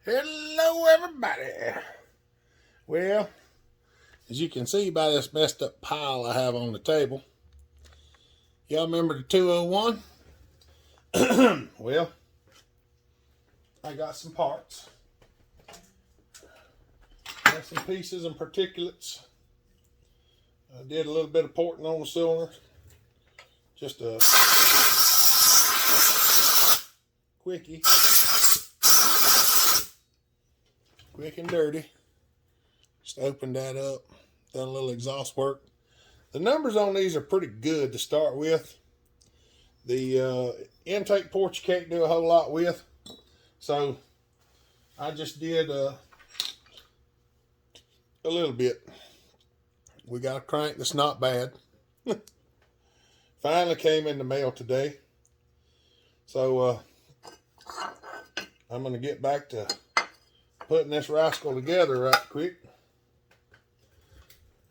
Hello everybody. Well, as you can see by this messed up pile I have on the table, y'all remember the 201? Well, I got some parts. Got some pieces and particulates. I did a little bit of porting on the cylinder. Just a quickie. Quick and dirty. Just opened that up. Done a little exhaust work. The numbers on these are pretty good to start with. The intake port you can't do a whole lot with. So I just did a little bit. We got a crank that's not bad. Finally came in the mail today. So I'm going to get back to putting this rascal together right quick.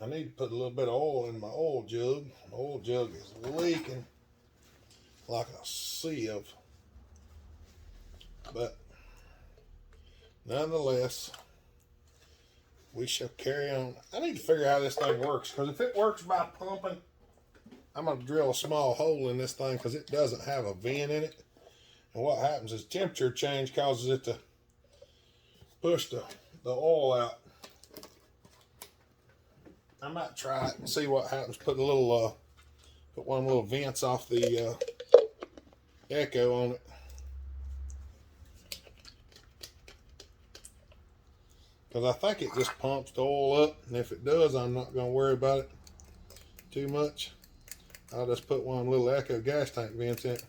I need to put a little bit of oil in my oil jug. My oil jug is leaking like a sieve. But nonetheless, we shall carry on. I need to figure out how this thing works, because if it works by pumping, I'm going to drill a small hole in this thing because it doesn't have a vent in it. And what happens is temperature change causes it to push the oil out. I might try it and see what happens. Put one of the little vents off the echo on it. Because I think it just pumps the oil up, and if it does, I'm not going to worry about it too much. I'll just put one of the little echo gas tank vents in it.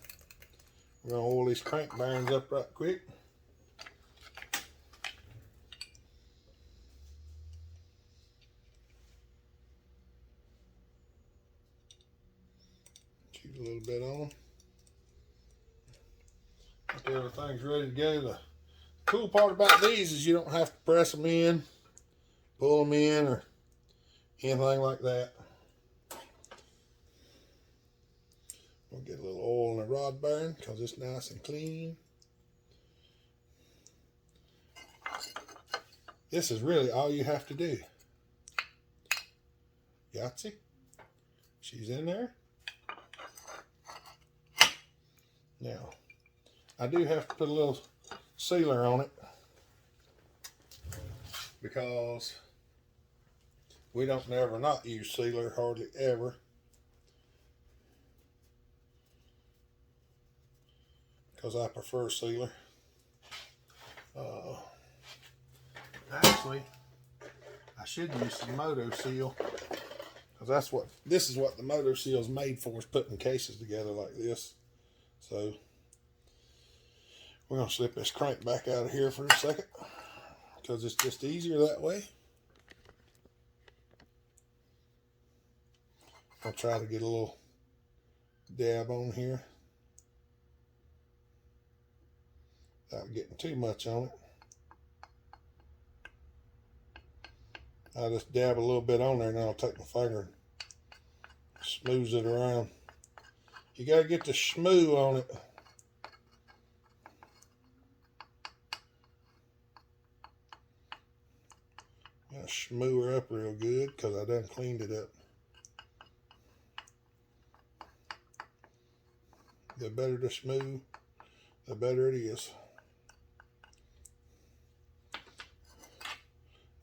We're going to oil these crank bearings up right quick. Shoot a little bit on them. After everything's ready to go. The cool part about these is you don't have to press them in, pull them in, or anything like that. We'll get a little oil in the rod bearing because it's nice and clean. This is really all you have to do. Yahtzee. She's in there. Now, I do have to put a little sealer on it because we don't never not use sealer, hardly ever. Because I prefer sealer. Actually, I should use some Moto Seal, because this is what the Moto Seal is made for, is putting cases together like this. So we're going to slip this crank back out of here for a second, because it's just easier that way. I'll try to get a little dab on here without getting too much on it. I'll just dab a little bit on there, and then I'll take my finger and smooth it around. You got to get the schmoo on it. I'm going to schmoo her up real good because I done cleaned it up. The better the schmoo, the better it is.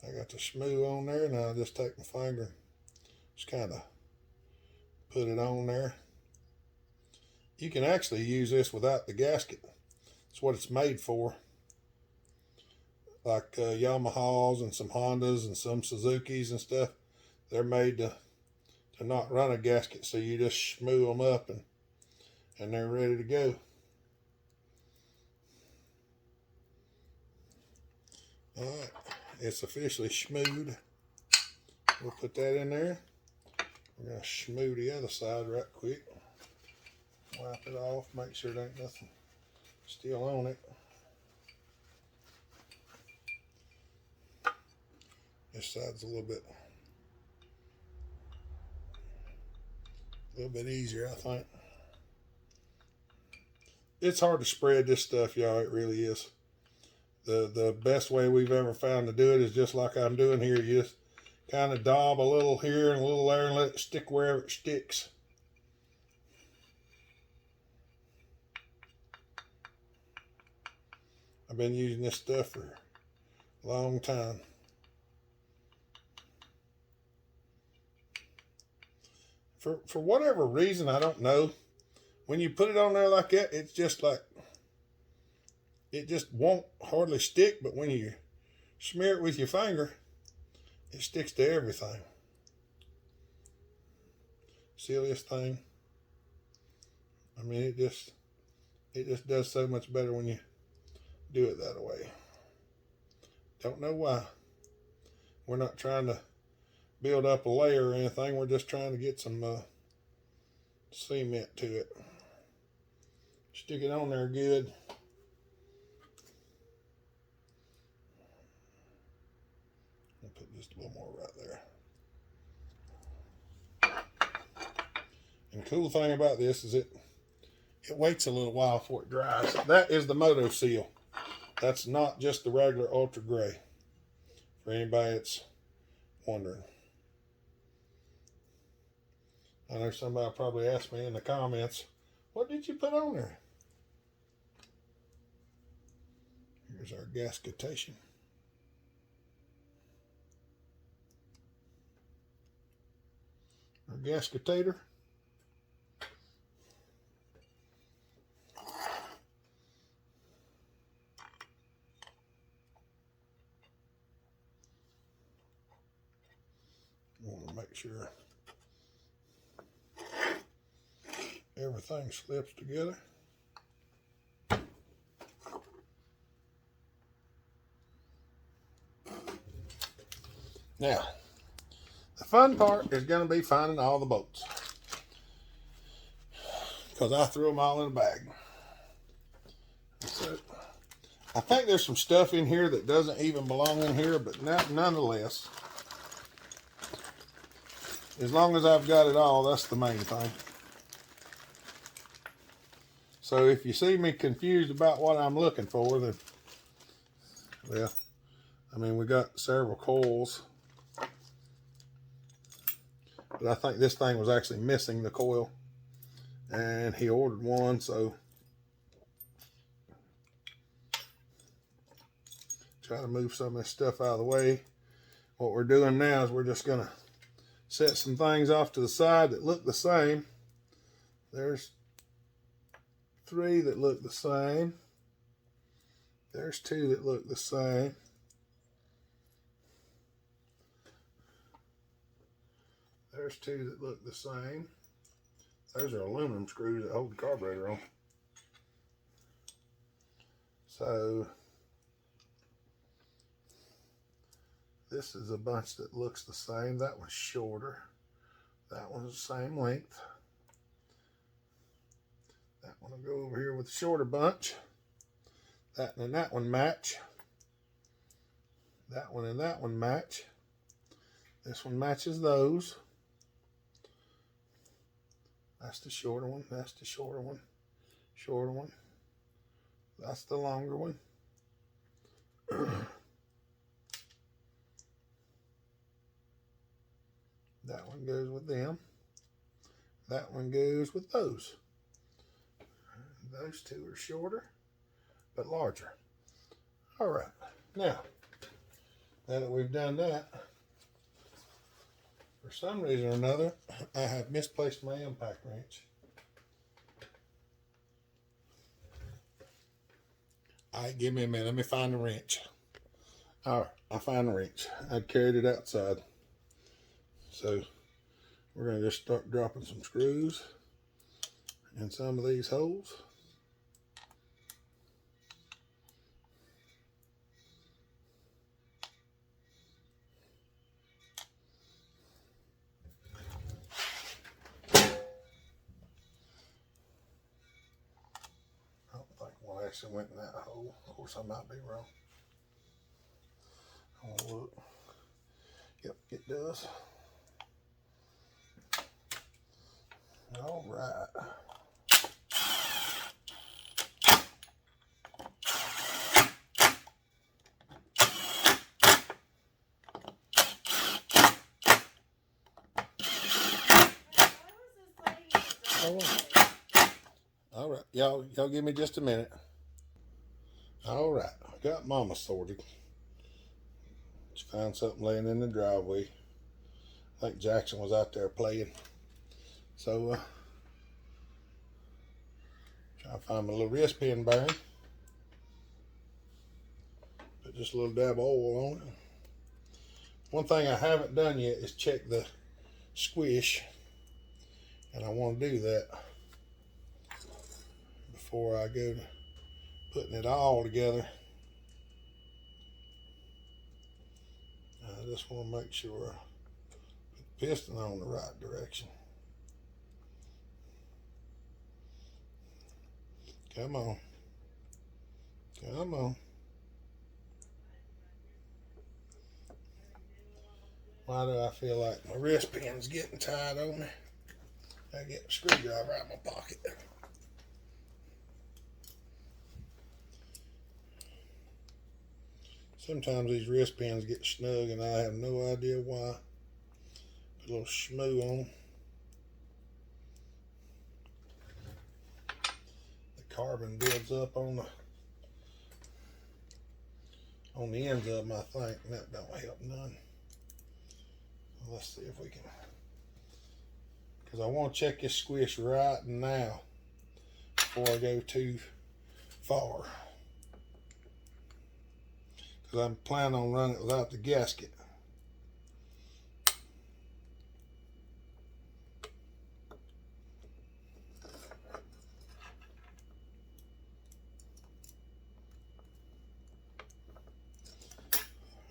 I got the schmoo on there, and I'll just take my finger and just kind of put it on there. You can actually use this without the gasket. It's what it's made for. Like Yamahas and some Hondas and some Suzukis and stuff, they're made to not run a gasket, so you just schmoo them up and they're ready to go. Alright, it's officially schmooed. We'll put that in there. We're going to schmoo the other side right quick. Wipe it off, make sure there ain't nothing still on it. This side's a little bit easier, I think. It's hard to spread this stuff, y'all. It really is. The best way we've ever found to do it is just like I'm doing here. You just kind of daub a little here and a little there and let it stick wherever it sticks. I've been using this stuff for a long time. For whatever reason, I don't know, when you put it on there like that, it's just like, it just won't hardly stick, but when you smear it with your finger, it sticks to everything. Silliest thing. I mean, it just does so much better when you do it that way. Don't know why. We're not trying to build up a layer or anything. We're just trying to get some cement to it. Stick it on there good. I'll put just a little more right there. And the cool thing about this is it waits a little while before it dries. That is the Moto Seal. That's not just the regular Ultra Gray, for anybody that's wondering. I know somebody probably asked me in the comments, what did you put on there? Here's our gasketation. Our gasketator. Want to make sure everything slips together. Now, the fun part is going to be finding all the bolts, because I threw them all in a bag. So, I think there's some stuff in here that doesn't even belong in here, but nonetheless, as long as I've got it all, that's the main thing. So if you see me confused about what I'm looking for, then, well, I mean, we got several coils, but I think this thing was actually missing the coil, and he ordered one, so try to move some of this stuff out of the way. What we're doing now is we're just going to set some things off to the side that look the same. There's 3 that look the same. There's 2 that look the same. There's 2 that look the same. Those are aluminum screws that hold the carburetor on. So this is a bunch that looks the same. That one's shorter. That one's the same length. That one will go over here with the shorter bunch. That one and that one match. That one and that one match. This one matches those. That's the shorter one. That's the shorter one. Shorter one. That's the longer one. That one goes with them. That one goes with those. Those 2 are shorter, but larger. All right. Now that we've done that, for some reason or another, I have misplaced my impact wrench. All right, give me a minute. Let me find the wrench. All right, I found the wrench. I carried it outside. So we're going to just start dropping some screws in some of these holes. I don't think one actually went in that hole. Of course, I might be wrong. I'll look. Yep, it does. All right. All right, y'all give me just a minute. All right, I got Mama sorted. She found something laying in the driveway. I think Jackson was out there playing. So, trying to find my little wrist pin bearing. Put just a little dab of oil on it. One thing I haven't done yet is check the squish, and I want to do that before I go to putting it all together. I just want to make sure I put the piston on the right direction. Come on. Come on. Why do I feel like my wrist pin's getting tight on me? I get a screwdriver out of my pocket. Sometimes these wrist pins get snug and I have no idea why. Put a little schmoo on them. The carbon builds up on the ends of them, I think, and that don't help none. Let's see if we can, because I want to check this squish right now before I go too far, because I'm planning on running it without the gasket.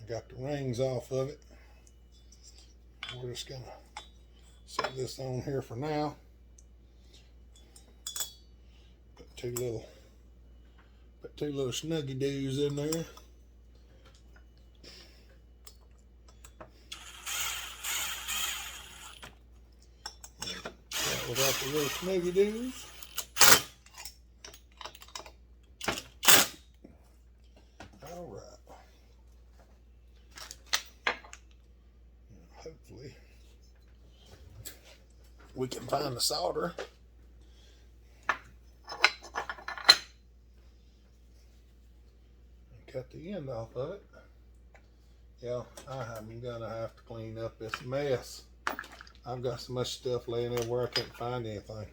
I got the rings off of it. We're just gonna set this on here for now. Put two little snuggy doos in there. Without the little snuggy doos. All right. Hopefully we can find the solder. Cut the end off of it. Yeah, I'm gonna have to clean up this mess. I've got so much stuff laying everywhere I can't find anything.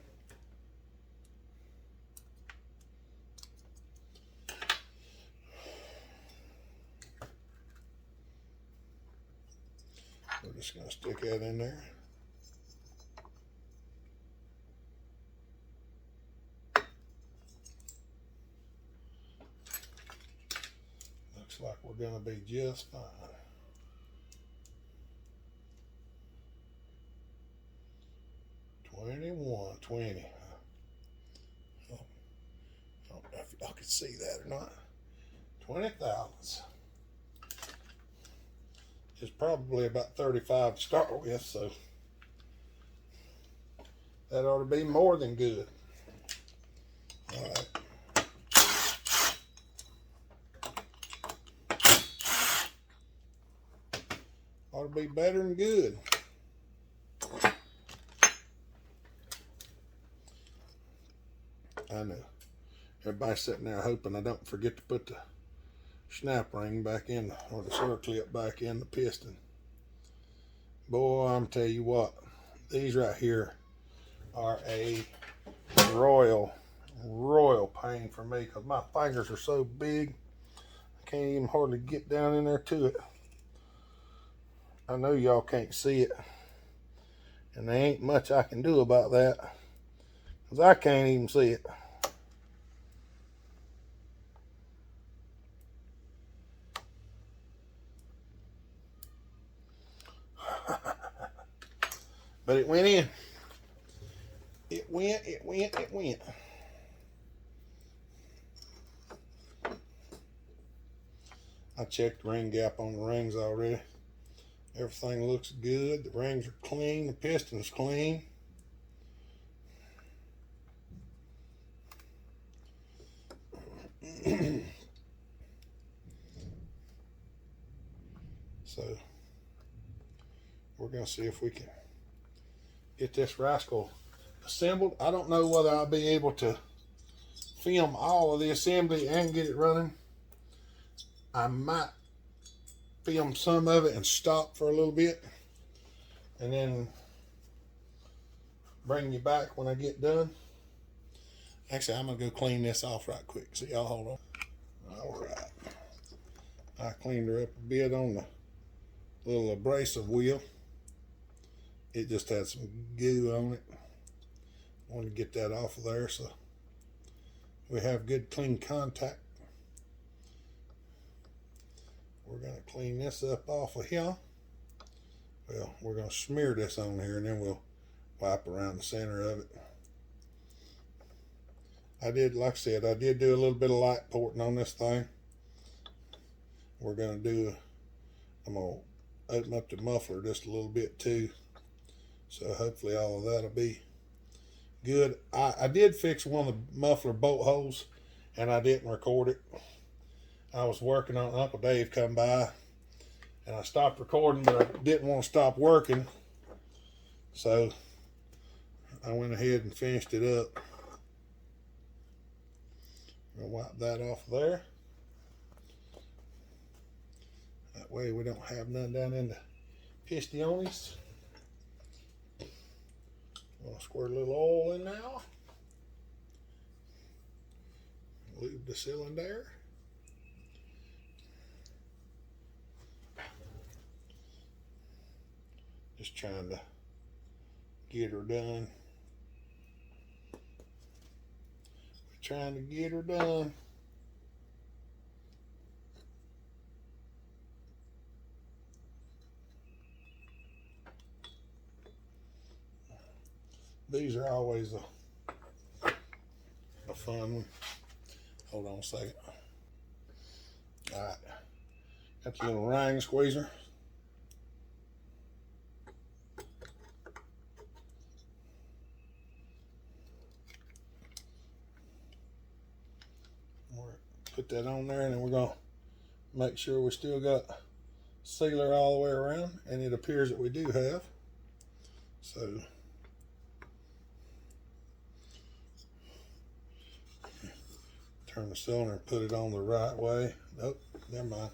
We're just gonna stick that in there. Looks like we're gonna be just fine. $21.20. I don't know if y'all can see that or not. 20 thousandths. It's probably about 35 to start with, so that ought to be more than good. All right. Ought to be better than good. I know. Everybody's sitting there hoping I don't forget to put the snap ring back in, or the circlip back in the piston. Boy, I'm tell you what, these right here are a royal pain for me, because my fingers are so big I can't even hardly get down in there to it. I know y'all can't see it, and there ain't much I can do about that, because I can't even see it. But it went in. It went. I checked the ring gap on the rings already. Everything looks good. The rings are clean. The piston's clean. So we're going to see if we can get this rascal assembled. I don't know whether I'll be able to film all of the assembly and get it running. I might film some of it and stop for a little bit and then bring you back when I get done. Actually, I'm gonna go clean this off right quick. So y'all hold on. All right, I cleaned her up a bit on the little abrasive wheel. It just had some goo on it. Want to get that off of there so we have good clean contact. We're going to clean this up off of here. Well, we're going to smear this on here and then we'll wipe around the center of it. I did, like I said, I did do a little bit of light porting on this thing. We're going to do, I'm going to open up the muffler just a little bit too. So hopefully all of that'll be good. I did fix one of the muffler bolt holes and I didn't record it. I was working on it. Uncle Dave come by and I stopped recording, but I didn't want to stop working. So I went ahead and finished it up. I'm gonna wipe that off there. That way we don't have none down in the pistiones. I'm gonna squirt a little oil in now. Lube the cylinder. Just trying to get her done. Trying to get her done. These are always a fun one. Hold on a second. All right, got the little ring squeezer. Put that on there, and then we're going to make sure we still got sealer all the way around, and it appears that we do have. So turn the cylinder and put it on the right way. Nope, never mind.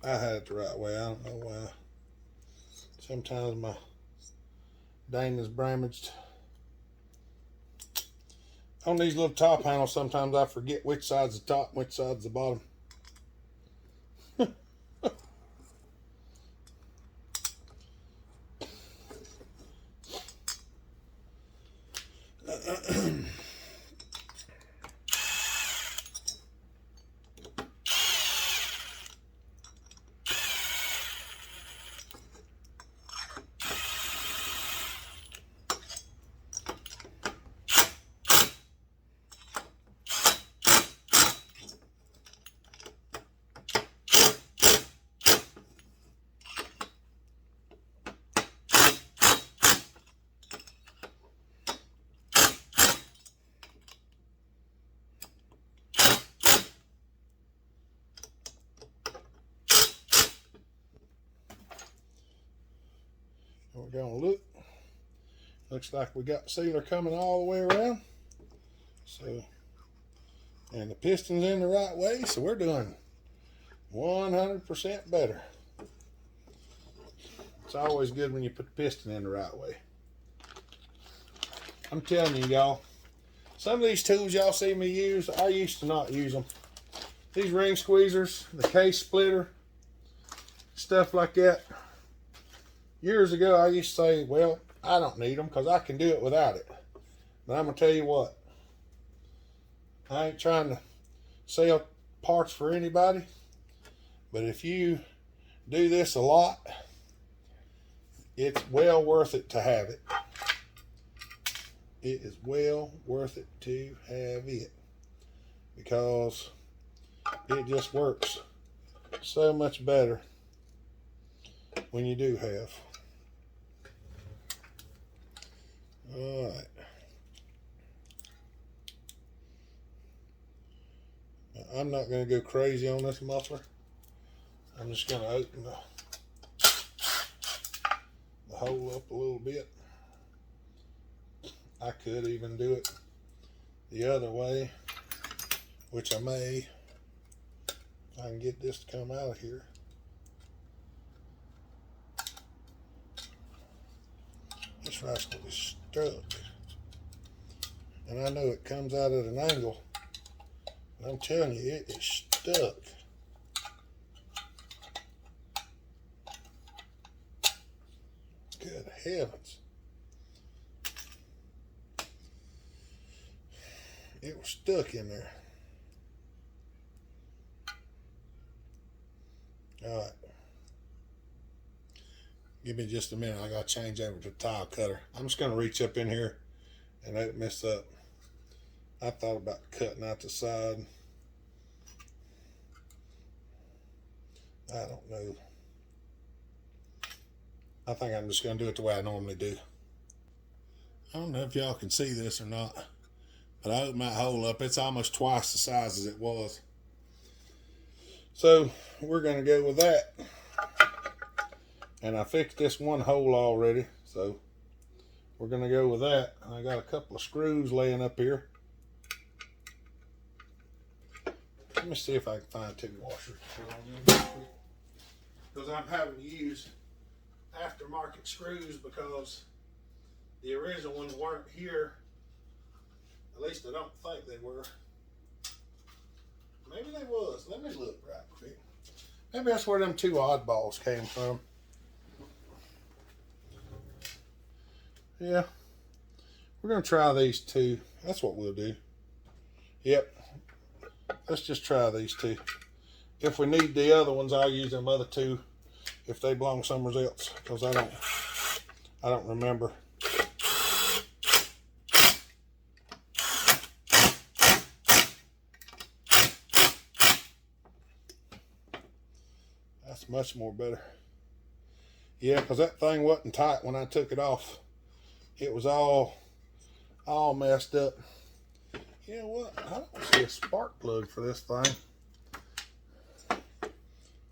I had it the right way. I don't know why. Sometimes my dang is damaged. On these little top handles, sometimes I forget which side's the top and which side's the bottom. We're gonna look. Looks like we got sealer coming all the way around. So, and the piston's in the right way, so we're doing 100% better. It's always good when you put the piston in the right way. I'm telling you, y'all, some of these tools y'all see me use, I used to not use them. These ring squeezers, the case splitter, stuff like that. Years ago, I used to say, well, I don't need them because I can do it without it. But I'm going to tell you what. I ain't trying to sell parts for anybody. But if you do this a lot, it's well worth it to have it. It is well worth it to have it. Because it just works so much better when you do have. All right. Now, I'm not going to go crazy on this muffler. I'm just going to open the hole up a little bit. I could even do it the other way, which I may. I can get this to come out of here. This rascal is stuck. And I know it comes out at an angle. But I'm telling you, it is stuck. Good heavens. It was stuck in there. Alright. Give me just a minute. I gotta change over to tile cutter. I'm just gonna reach up in here and let it mess up. I thought about cutting out the side. I don't know. I think I'm just gonna do it the way I normally do. I don't know if y'all can see this or not, but I opened my hole up. It's almost twice the size as it was. So we're gonna go with that. And I fixed this one hole already, so we're gonna go with that. I got a couple of screws laying up here. Let me see if I can find two washers. Because I'm having to use aftermarket screws because the original ones weren't here. At least I don't think they were. Maybe they was. Let me look right quick. Maybe that's where them two oddballs came from. Yeah. We're going to try these two. That's what we'll do. Yep. Let's just try these two. If we need the other ones, I'll use them other two if they belong somewhere else, because I don't remember. That's much more better. Yeah, because that thing wasn't tight when I took it off. It was all messed up. You know what? I don't see a spark plug for this thing.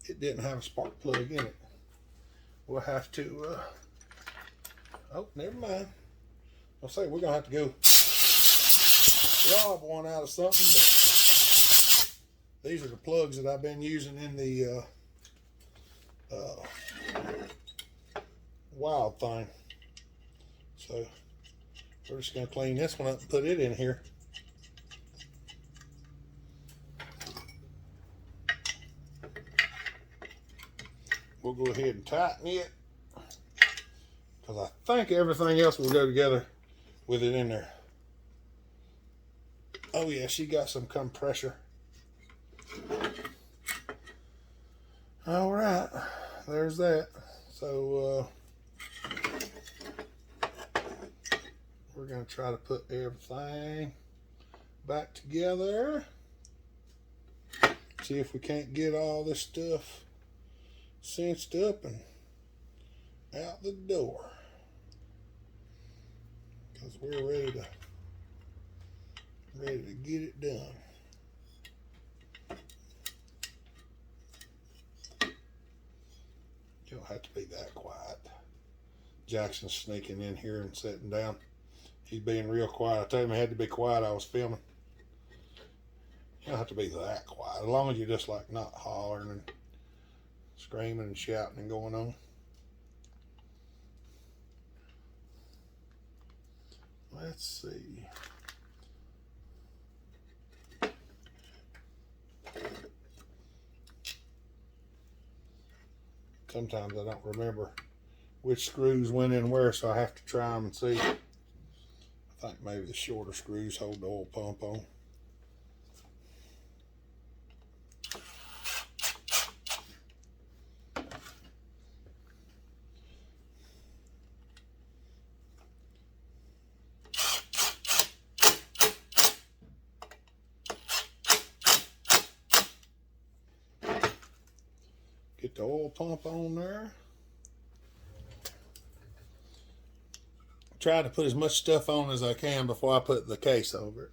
It didn't have a spark plug in it. We'll have to, oh, never mind. I'll say we're going to have to go rob one out of something. These are the plugs that I've been using in the wild thing. So we're just going to clean this one up and put it in here. We'll go ahead and tighten it, because I think everything else will go together with it in there. Oh yeah, she got some compressor. All right, there's that. So we're gonna try to put everything back together. See if we can't get all this stuff cinched up and out the door, because we're ready to get it done. You don't have to be that quiet. Jackson's sneaking in here and sitting down. He's being real quiet. I told him he had to be quiet. I was filming. You don't have to be that quiet, as long as you're just like not hollering and screaming and shouting and going on. Let's see. Sometimes I don't remember which screws went in where, so I have to try them and see. I think maybe the shorter screws hold the oil pump on. Get the oil pump on there. Try to put as much stuff on as I can before I put the case over it,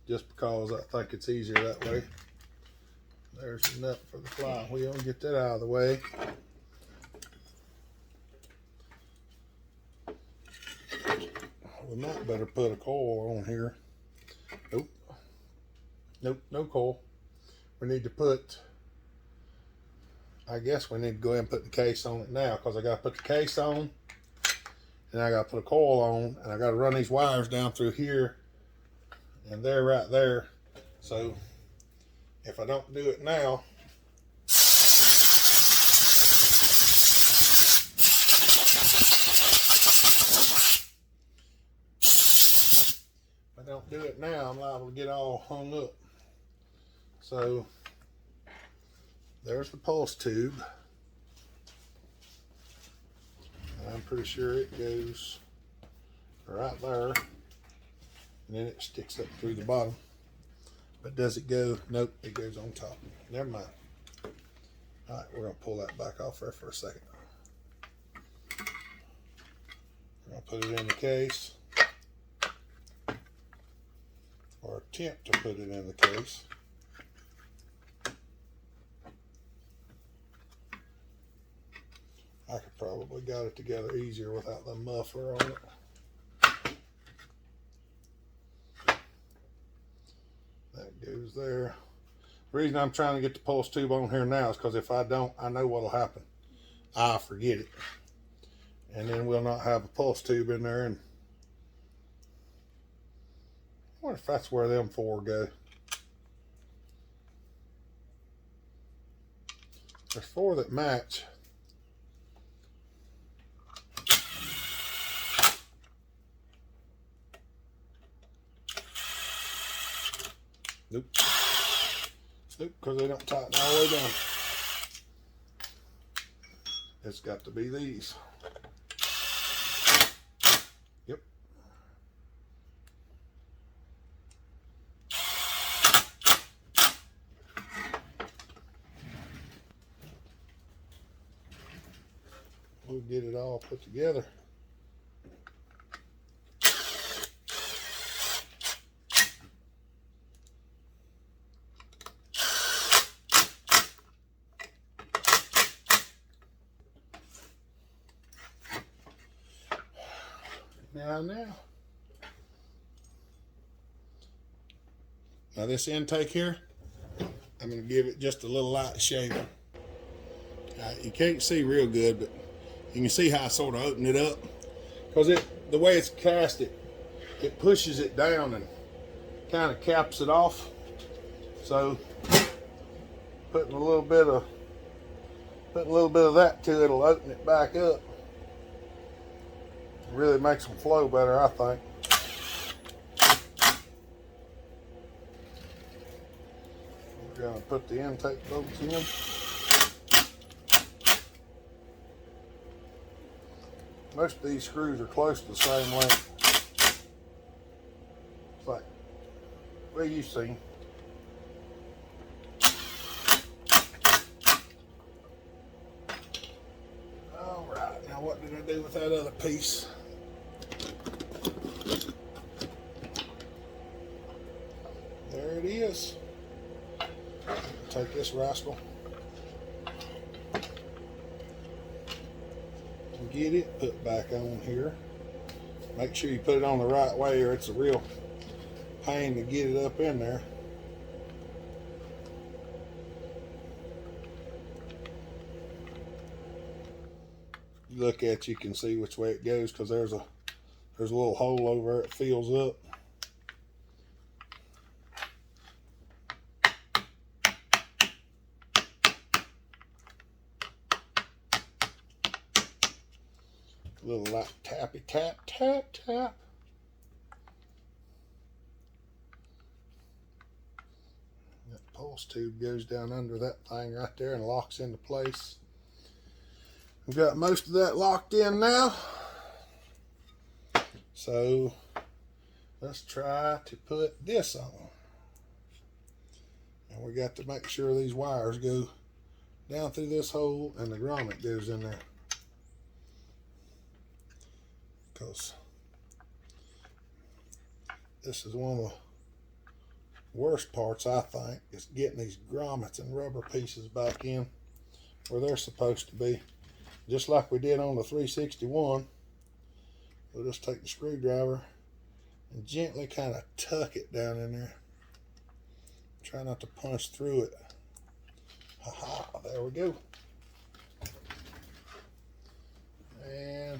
just because I think it's easier that way. There's the nut for the flywheel. Get that out of the way. We might better put a coil on here. Nope. Nope, no coil. We need to put, I guess we need to go ahead and put the case on it now, because I got to put the case on, and I got to put a coil on, and I got to run these wires down through here, and they're right there. So if I don't do it now, I'm liable to get all hung up. So there's the pulse tube. I'm pretty sure it goes right there, and then it sticks up through the bottom. But does it go? Nope, it goes on top. Never mind. All right, we're gonna pull that back off there for a second. We're gonna put it in the case, or attempt to put it in the case. I could probably got it together easier without the muffler on it. That goes there. The reason I'm trying to get the pulse tube on here now is because if I don't, I know what'll happen. I'll forget it. And then we'll not have a pulse tube in there. And I wonder if that's where them four go. There's four that match. Nope. Nope, because they don't tighten all the way down. It's got to be these. Yep. We'll get it all put together. Now this intake here, I'm going to give it just a little light shave. You can't see real good, but you can see how I sort of open it up, because the way it's cast, it pushes it down and kind of caps it off. So putting a little bit of that to it'll open it back up. Really makes them flow better, I think. We're going to put the intake bolts in. Most of these screws are close to the same length. It's like, well, you've seen. All right, now what did I do with that other piece? There it is. Take this rascal and get it put back on here. Make sure you put it on the right way, or it's a real pain to get it up in there. You look at it, you can see which way it goes, because there's a little hole over there it fills up. Little light tappy tap tap tap. That pulse tube goes down under that thing right there and locks into place. We've got most of that locked in now. So let's try to put this on. And we got to make sure these wires go down through this hole and the grommet goes in there. Because this is one of the worst parts, I think, is getting these grommets and rubber pieces back in where they're supposed to be. Just like we did on the 361, we'll just take the screwdriver and gently kind of tuck it down in there. Try not to punch through it. Aha, there we go. And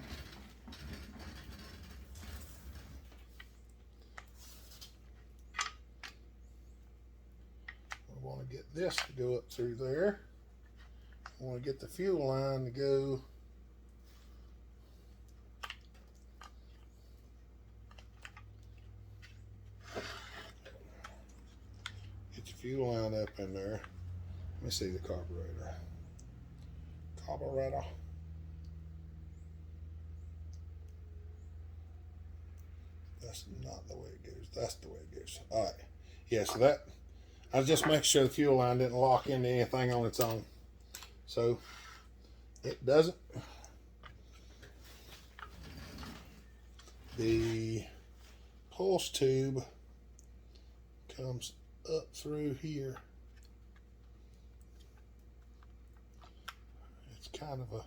we want to get this to go up through there. We want to get the fuel line to go fuel line up in there. Let me see the carburetor. Carburetor. That's not the way it goes. That's the way it goes. All right. Yeah, so that, I was just making sure the fuel line didn't lock into anything on its own. So it doesn't. The pulse tube comes up through here. It's kind of a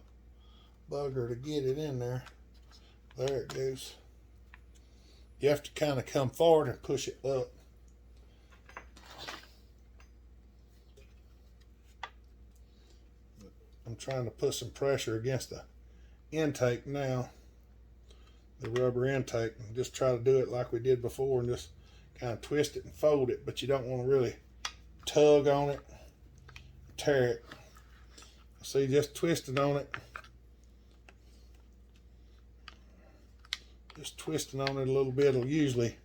bugger to get it in there. There it goes. You have to kind of come forward and push it up. I'm trying to put some pressure against the intake now, the rubber intake, and just try to do it like we did before and just kind of twist it and fold it, but you don't want to really tug on it, tear it. See, just twisting on it. Just twisting on it a little bit will usually,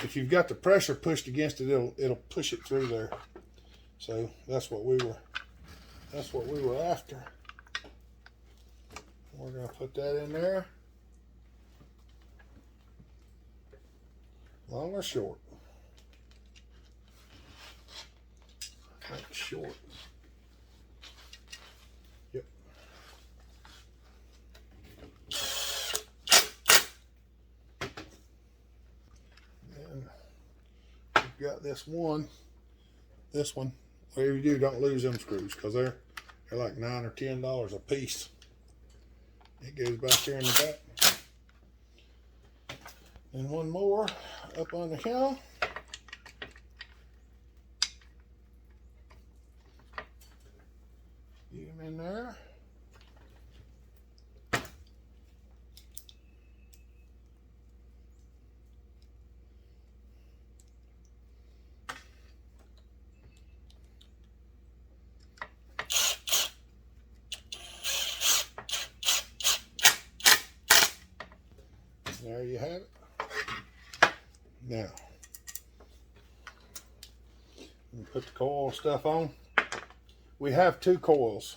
if you've got the pressure pushed against it, it'll push it through there. So that's what we were after. We're gonna put that in there. Long or short? I think short. Yep. And we've got this one. Whatever you do, don't lose them screws because they're like $9 or $10 a piece. It goes back here in the back. And one more up on the counter. Get them in there. There you have it. Now, put the coil stuff on. We have 2 coils,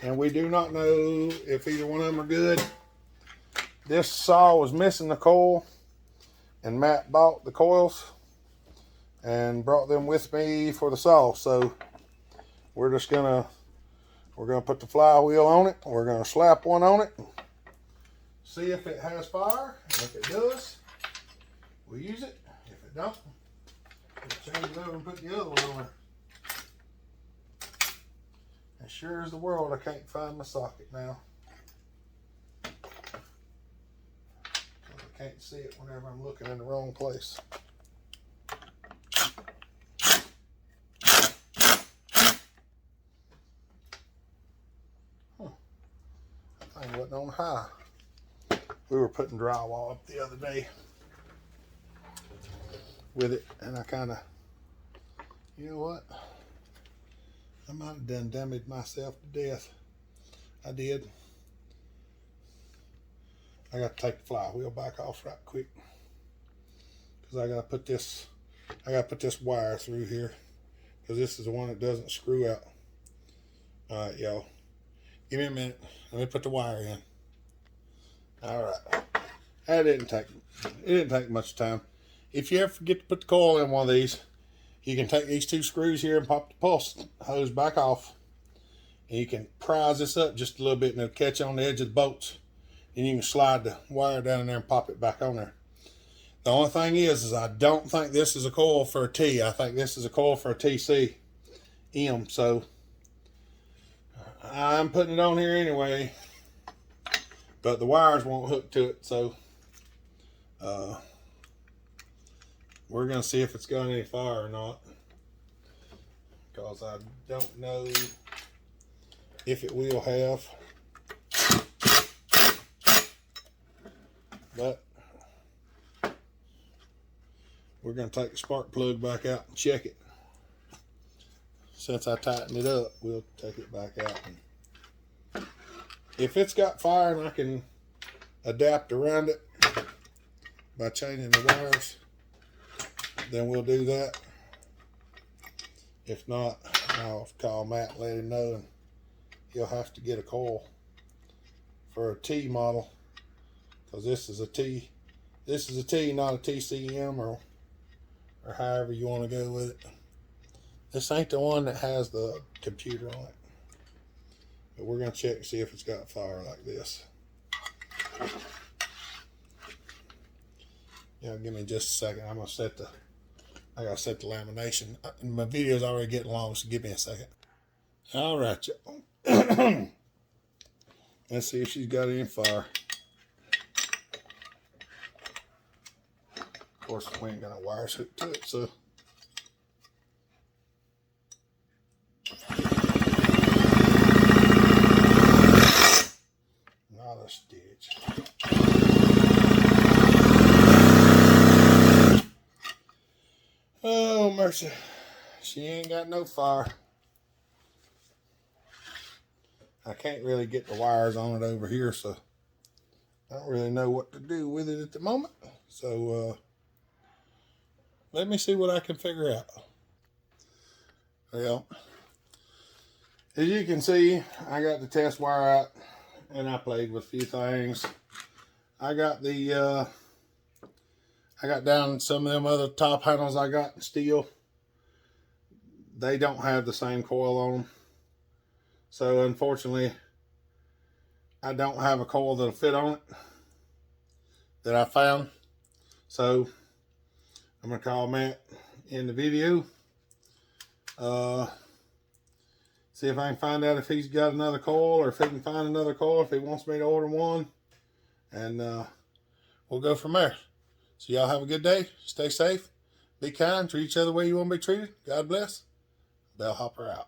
and we do not know if either one of them are good. This saw was missing the coil, and Matt bought the coils and brought them with me for the saw. So we're gonna put the flywheel on it. We're gonna slap one on it. See if it has fire. If it does, we'll use it. If it don't, we'll change it over and put the other one on there. As sure as the world, I can't find my socket now. I can't see it whenever I'm looking in the wrong place. That thing wasn't on high. We were putting drywall up the other day with it, and I kind of, you know what? I might have done damaged myself to death. I did. I got to take the flywheel back off right quick because I got to put this wire through here because this is the one that doesn't screw out. All right, y'all. Give me a minute. Let me put the wire in. All right. That didn't take much time. If you ever forget to put the coil in one of these, you can take these 2 screws here and pop the pulse hose back off. And you can prise this up just a little bit and it'll catch on the edge of the bolts. And you can slide the wire down in there and pop it back on there. The only thing is I don't think this is a coil for a T. I think this is a coil for a TC M. So I'm putting it on here anyway. But the wires won't hook to it, so We're going to see if it's got any fire or not, because I don't know if it will have. But we're going to take the spark plug back out and check it. Since I tightened it up, we'll take it back out. And if it's got fire and I can adapt around it by changing the wires, then we'll do that. If not, I'll call Matt and let him know, and he'll have to get a coil for a T model, because this is a T, not a TCM, or however you want to go with it. This ain't the one that has the computer on it. But we're going to check and see if it's got fire like this. Yeah, give me just a second. I'm going to set I got to set the lamination. My video's already getting long, so give me a second. All right, y'all. Let's see if she's got any fire. Of course, we ain't got no wires hooked to it, so. Not a stitch. Oh, mercy. She ain't got no fire. I can't really get the wires on it over here, so I don't really know what to do with it at the moment. So, let me see what I can figure out. Well, as you can see, I got the test wire out, and I played with a few things. I got down some of them other top handles I got in Stihl. They don't have the same coil on them. So unfortunately, I don't have a coil that'll fit on it that I found. So I'm gonna call Matt in the video. See if I can find out if he's got another coil, or if he can find another coil, if he wants me to order one. And we'll go from there. So y'all have a good day. Stay safe. Be kind. Treat each other the way you want to be treated. God bless. Bellhopper out.